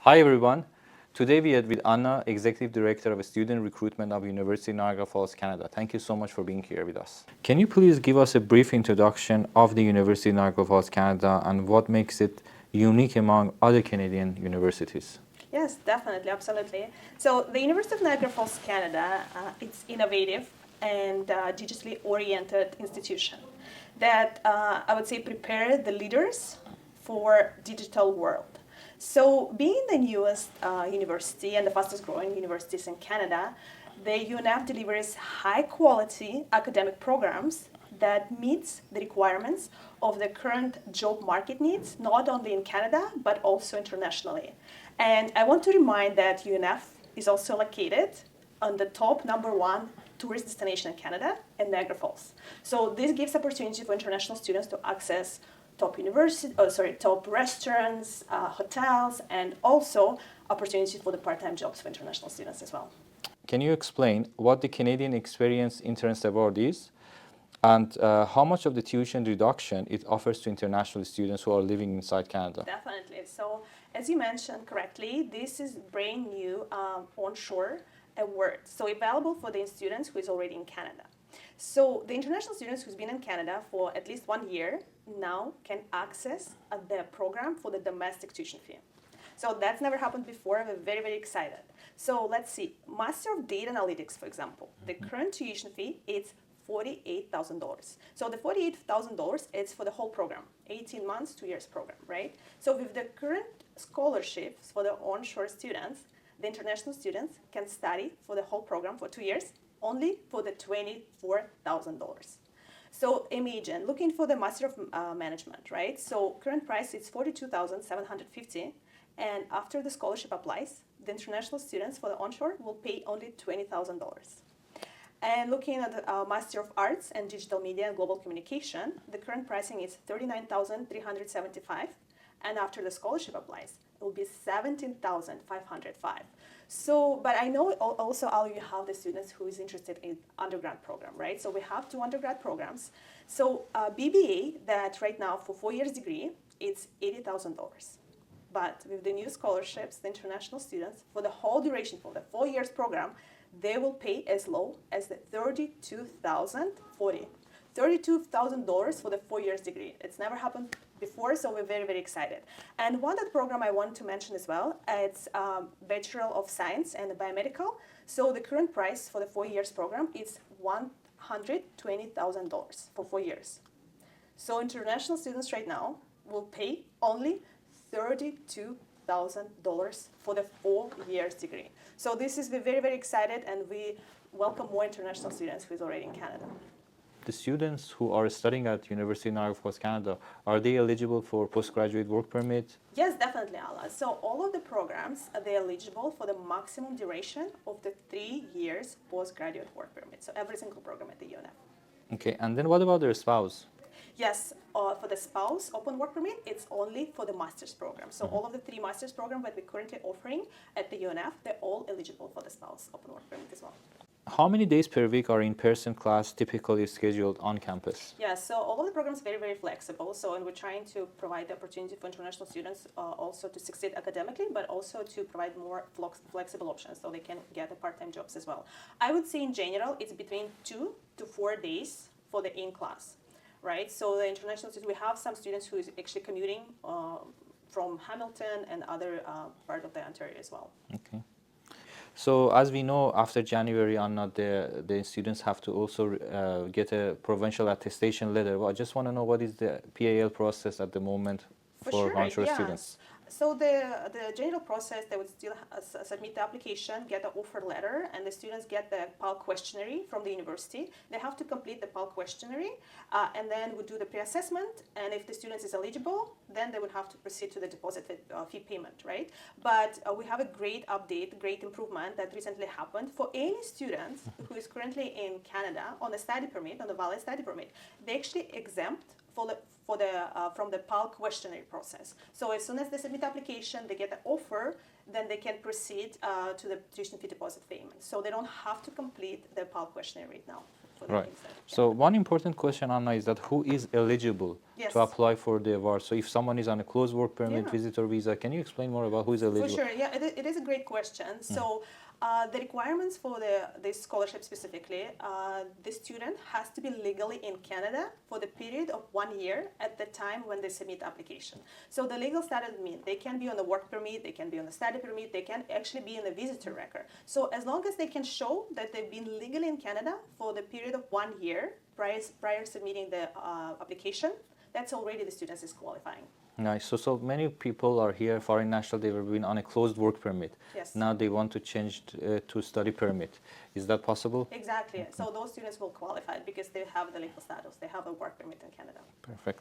Hi everyone. Today we are with Anna, Executive Director of Student Recruitment of University of Niagara Falls, Canada. Thank you so much for being here with us. Can you please give us a brief introduction of the University of Niagara Falls, Canada, and what makes it unique among other Canadian universities? Yes, definitely, absolutely. So the University of Niagara Falls, Canada, it's innovative and digitally oriented institution that I would say prepare the leaders for digital world. So being the newest university and the fastest growing universities in Canada, the UNF delivers high quality academic programs that meets the requirements of the current job market needs, not only in Canada, but also internationally. And I want to remind that UNF is also located on the top #1 tourist destination in Canada in Niagara Falls. So this gives opportunity for international students to access top restaurants, hotels, and also opportunities for the part-time jobs for international students as well. Can you explain what the Canadian Experience Interest Award is and how much of the tuition reduction it offers to international students who are living inside Canada? Definitely. So as you mentioned correctly, this is brand new onshore award. So available for the students who is already in Canada. So the international students who's been in Canada for at least 1 year now can access the program for the domestic tuition fee. So that's never happened before. We're very, very excited. So let's see. Master of Data Analytics, for example, the current tuition fee is $48,000. So the $48,000 is for the whole program, 18 months, 2 years program, right? So with the current scholarships for the onshore students, the international students can study for the whole program for 2 years only for the $24,000. So imagine looking for the Master of Management, right? So current price is $42,750, and after the scholarship applies, the international students for the onshore will pay only $20,000. And looking at the Master of Arts and Digital Media and Global Communication, the current pricing is $39,375, and after the scholarship applies, it will be $17,505. So, but I know also all you have the students who is interested in undergrad program, right? So we have 2 undergrad programs. So BBA that right now for 4 years degree, it's $80,000. But with the new scholarships, the international students for the whole duration for the 4 years program, they will pay as low as the $32,040. $32,000 for the 4 years degree. It's never happened before, so we're very, very excited. And one other program I want to mention as well, it's Bachelor of Science and Biomedical. So the current price for the 4 years program is $120,000 for 4 years. So international students right now will pay only $32,000 for the 4 years degree. So this is, we're very, very excited, and we welcome more international students who is already in Canada. The students who are studying at University of Niagara Falls, Canada, are they eligible for postgraduate work permit? Yes, definitely, Ala. So all of the programs, they're eligible for the maximum duration of the 3 years postgraduate work permit. So every single program at the UNF. Okay, and then what about their spouse? Yes, for the spouse open work permit, it's only for the master's program. So all of the 3 master's programs that we're currently offering at the UNF, they're all eligible for the spouse open work permit as well. How many days per week are in-person class typically scheduled on campus? Yeah, so all of the programs are very, very flexible. So, and we're trying to provide the opportunity for international students also to succeed academically, but also to provide more flexible options so they can get the part-time jobs as well. I would say in general, it's between 2 to 4 days for the in-class, right? So the international students, we have some students who is actually commuting from Hamilton and other part of the Ontario as well. Okay. So as we know, after January on, the students have to also get a provincial attestation letter. Well, I just want to know what is the PAL process at the moment for onshore students? So the general process, they would still submit the application, get the offer letter, and the students get the PAL questionnaire from the university. They have to complete the PAL questionnaire, and then we do the pre-assessment. And if the student is eligible, then they would have to proceed to the deposit fee payment, right? But we have a great update, great improvement that recently happened for any student who is currently in Canada on a study permit, on the valid study permit. They actually exempt from the PAL questionnaire process. So as soon as they submit the application, they get the offer, then they can proceed to the tuition fee deposit payment. So they don't have to complete the PAL questionnaire right now. Right. So one important question, Anna, is that who is eligible Yes. to apply for the award. So if someone is on a closed work permit, Yeah. visitor visa, can you explain more about who is For eligible? sure, yeah, it is a great question. So the requirements for this scholarship specifically, the student has to be legally in Canada for the period of 1 year at the time when they submit the application. So the legal status means they can be on the work permit, they can be on the study permit, they can actually be in the visitor record. So as long as they can show that they've been legally in Canada for the period of 1 year prior submitting the application, that's already the student is qualifying. Nice. So many people are here, foreign national, they were been on a closed work permit. Yes. Now they want to change to study permit. Is that possible? Exactly. So those students will qualify because they have the legal status, they have a work permit in Canada. Perfect.